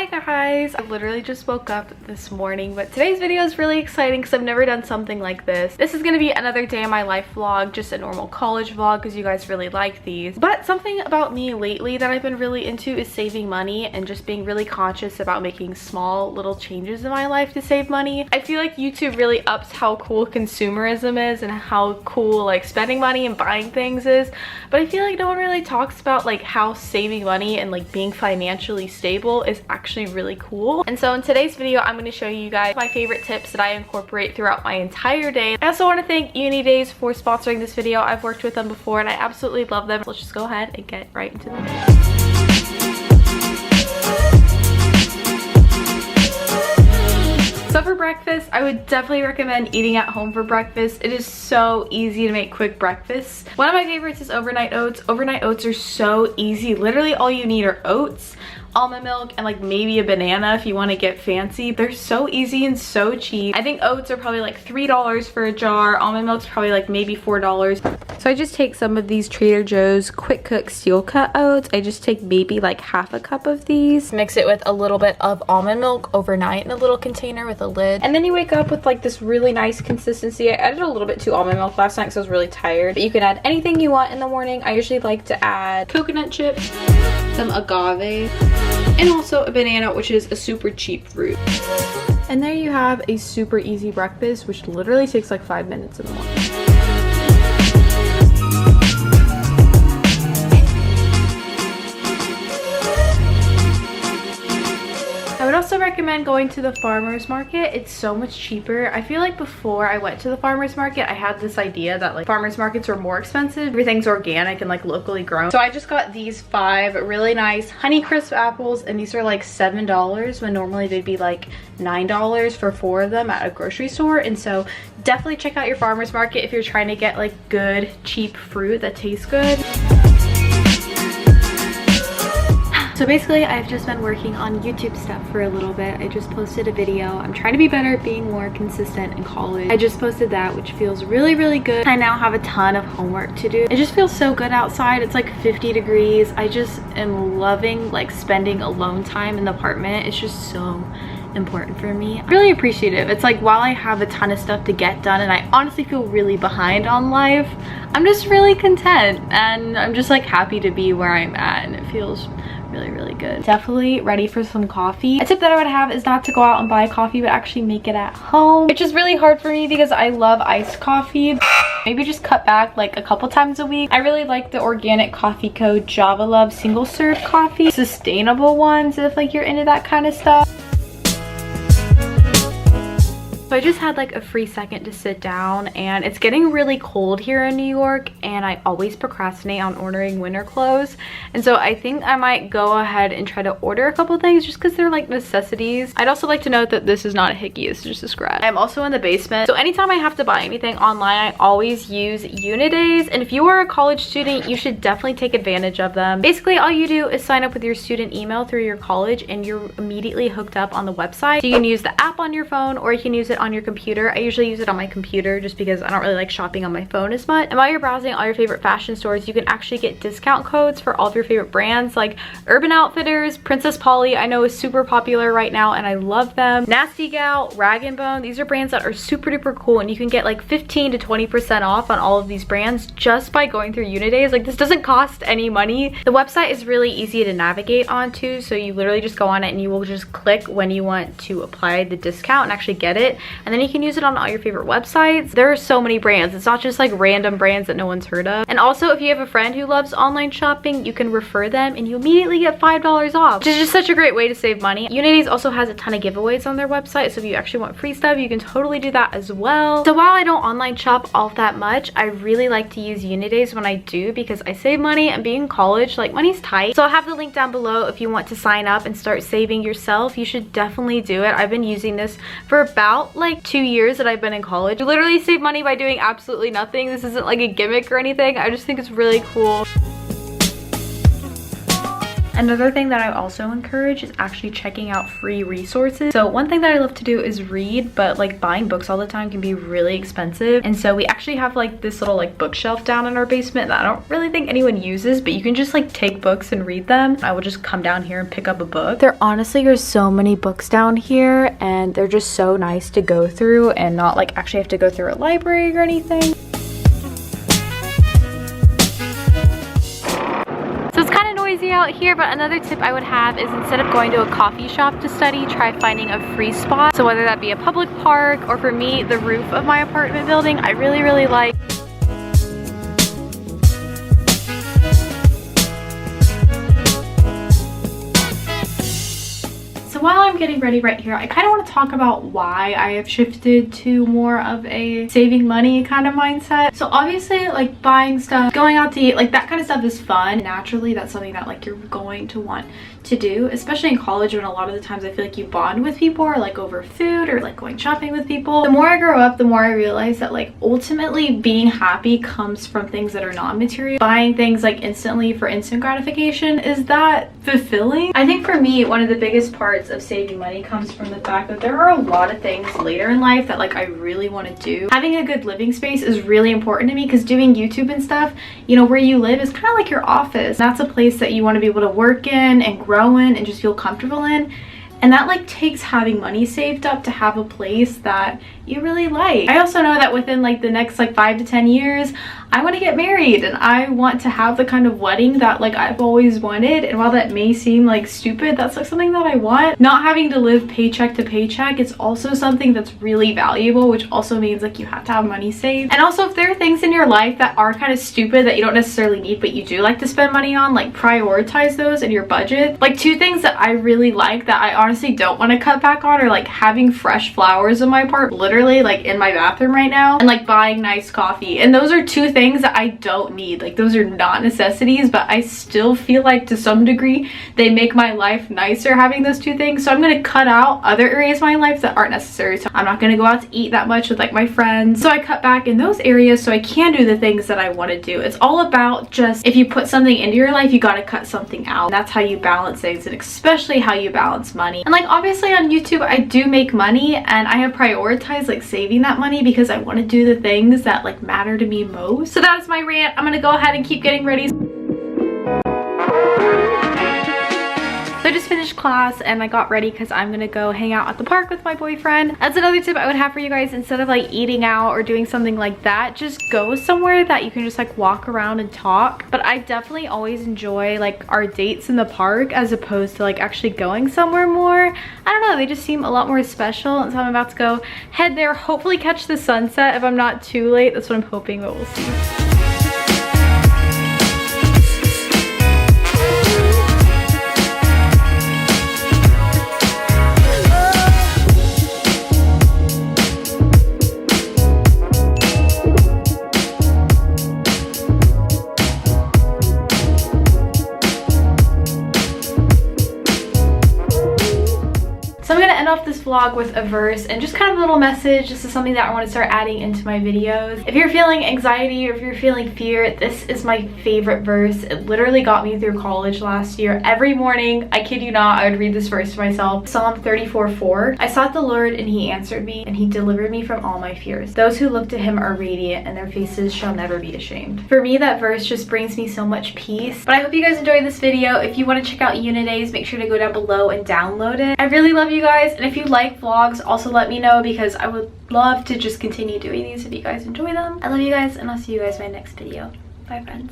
Hi guys! I literally just woke up this morning, but today's video is really exciting because I've never done something like this. This is going to be another day in my life vlog, just a normal college vlog because you guys really like these. But something about me lately that I've been really into is saving money and just being really conscious about making small little changes in my life to save money. I feel like YouTube really ups how cool consumerism is and how cool like spending money and buying things is, but I feel like no one really talks about like how saving money and like being financially stable is actually really cool. And so in today's video, I'm going to show you guys my favorite tips that I incorporate throughout my entire day. I also want to thank Uni Days for sponsoring this video. I've worked with them before and I absolutely love them. So let's just go ahead and get right into the video. So for breakfast, I would definitely recommend eating at home for breakfast. It is so easy to make quick breakfasts. One of my favorites is overnight oats. Overnight oats are so easy. Literally all you need are oats, almond milk, and like maybe a banana if you want to get fancy. They're so easy and so cheap. I think oats are probably like $3 for a jar. Almond milk's probably like maybe $4. So I just take some of these Trader Joe's quick cook steel cut oats. I just take maybe like half a cup of these. Mix it with a little bit of almond milk overnight in a little container with a lid. And then you wake up with like this really nice consistency. I added a little bit too almond milk last night because I was really tired. But you can add anything you want in the morning. I usually like to add coconut chips, some agave, and also a banana, which is a super cheap fruit. And there you have a super easy breakfast, which literally takes like 5 minutes in the morning. I would also recommend going to the farmer's market. It's so much cheaper. I feel like before I went to the farmer's market, I had this idea that like farmer's markets were more expensive. Everything's organic and like locally grown. So I just got these 5 really nice Honeycrisp apples, and these are like $7 when normally they'd be like $9 for 4 of them at a grocery store. And so definitely check out your farmer's market if you're trying to get like good, cheap fruit that tastes good. So basically, I've just been working on YouTube stuff for a little bit. I just posted a video. I'm trying to be better at being more consistent in college. I just posted that, which feels really, really good. I now have a ton of homework to do. It just feels so good outside. It's like 50 degrees. I just am loving like spending alone time in the apartment. It's just so important for me. I'm really appreciative. It's like while I have a ton of stuff to get done and I honestly feel really behind on life, I'm just really content and I'm just like happy to be where I'm at, and it feels really, really good. Definitely ready for some coffee. A tip that I would have is not to go out and buy coffee, but actually make it at home, which is really hard for me because I love iced coffee. Maybe just cut back like a couple times a week. I really like the Organic Coffee Co. Java Love single serve coffee. Sustainable ones if like you're into that kind of stuff. So I just had like a free second to sit down, and it's getting really cold here in New York and I always procrastinate on ordering winter clothes. And so I think I might go ahead and try to order a couple things just because they're like necessities. I'd also like to note that this is not a hickey, it's just a scratch. I'm also in the basement, so anytime I have to buy anything online, I always use Uni Days. And if you are a college student, you should definitely take advantage of them. Basically, all you do is sign up with your student email through your college and you're immediately hooked up on the website. So you can use the app on your phone or you can use it on your computer. I usually use it on my computer just because I don't really like shopping on my phone as much. And while you're browsing all your favorite fashion stores, you can actually get discount codes for all of your favorite brands like Urban Outfitters, Princess Polly, I know is super popular right now and I love them. Nasty Gal, Rag & Bone, these are brands that are super duper cool, and you can get like 15 to 20% off on all of these brands just by going through Uni Days. Like, this doesn't cost any money. The website is really easy to navigate onto, so you literally just go on it and you will just click when you want to apply the discount and actually get it, and then you can use it on all your favorite websites. There are so many brands. It's not just like random brands that no one's heard of. And also, if you have a friend who loves online shopping, you can refer them and you immediately get $5 off, which is just such a great way to save money. Uni Days also has a ton of giveaways on their website, so if you actually want free stuff, you can totally do that as well. So while I don't online shop all that much, I really like to use Uni Days when I do because I save money, and being in college, like, money's tight. So I'll have the link down below if you want to sign up and start saving yourself. You should definitely do it. I've been using this for about like 2 years that I've been in college. You literally save money by doing absolutely nothing. This isn't like a gimmick or anything. I just think it's really cool. Another thing that I also encourage is actually checking out free resources. So one thing that I love to do is read, but like buying books all the time can be really expensive. And so we actually have like this little like bookshelf down in our basement that I don't really think anyone uses, but you can just like take books and read them. I will just come down here and pick up a book. There honestly are so many books down here, and they're just so nice to go through and not like actually have to go through a library or anything. Out here, but another tip I would have is instead of going to a coffee shop to study, try finding a free spot. So whether that be a public park, or for me, the roof of my apartment building, I really like. While I'm getting ready right here, I kind of want to talk about why I have shifted to more of a saving money kind of mindset. So obviously, like buying stuff, going out to eat, like that kind of stuff is fun. Naturally, that's something that like you're going to want to do, especially in college, when a lot of the times I feel like you bond with people, or like over food, or like going shopping with people. The more I grow up, the more I realize that like ultimately being happy comes from things that are non-material. Buying things like instantly for instant gratification, is that fulfilling? I think for me, one of the biggest parts of saving money comes from the fact that there are a lot of things later in life that like I really want to do. Having a good living space is really important to me, because doing YouTube and stuff, you know, where you live is kind of like your office. That's a place that you want to be able to work in and grow in and just feel comfortable in. And that like takes having money saved up to have a place that you really like. I also know that within like the next like 5 to 10 years, I want to get married, and I want to have the kind of wedding that like I've always wanted. And while that may seem like stupid, that's like something that I want. Not having to live paycheck to paycheck is also something that's really valuable, which also means like you have to have money saved. And also, if there are things in your life that are kind of stupid that you don't necessarily need but you do like to spend money on, like prioritize those in your budget. Like 2 things that I really like that I honestly don't want to cut back on are like having fresh flowers in my apartment, literally like in my bathroom right now, and like buying nice coffee. And those are 2 things that I don't need. Like those are not necessities, but I still feel like to some degree they make my life nicer having those 2 things. So I'm going to cut out other areas of my life that aren't necessary. So I'm not going to go out to eat that much with like my friends. So I cut back in those areas so I can do the things that I want to do. It's all about just, if you put something into your life, you got to cut something out. And that's how you balance things, and especially how you balance money. And like obviously on YouTube I do make money, and I have prioritized like saving that money because I want to do the things that like matter to me most. So that is my rant. I'm gonna go ahead and keep getting ready. So I just finished class and I got ready because I'm gonna go hang out at the park with my boyfriend. That's another tip I would have for you guys. Instead of like eating out or doing something like that, just go somewhere that you can just like walk around and talk. But I definitely always enjoy like our dates in the park as opposed to like actually going somewhere more. I don't know, they just seem a lot more special. And so I'm about to go head there, hopefully catch the sunset if I'm not too late. That's what I'm hoping, but we'll see. Off this vlog with a verse and just kind of a little message. This is something that I want to start adding into my videos. If you're feeling anxiety or if you're feeling fear, this is my favorite verse. It literally got me through college last year. Every morning, I kid you not, I would read this verse to myself. Psalm 34:4. I sought the Lord and he answered me, and he delivered me from all my fears. Those who look to him are radiant, and their faces shall never be ashamed. For me, that verse just brings me so much peace. But I hope you guys enjoyed this video. If you want to check out Unidays, make sure to go down below and download it. I really love you guys. And if you like vlogs, also let me know, because I would love to just continue doing these if you guys enjoy them. I love you guys, and I'll see you guys in my next video. Bye, friends.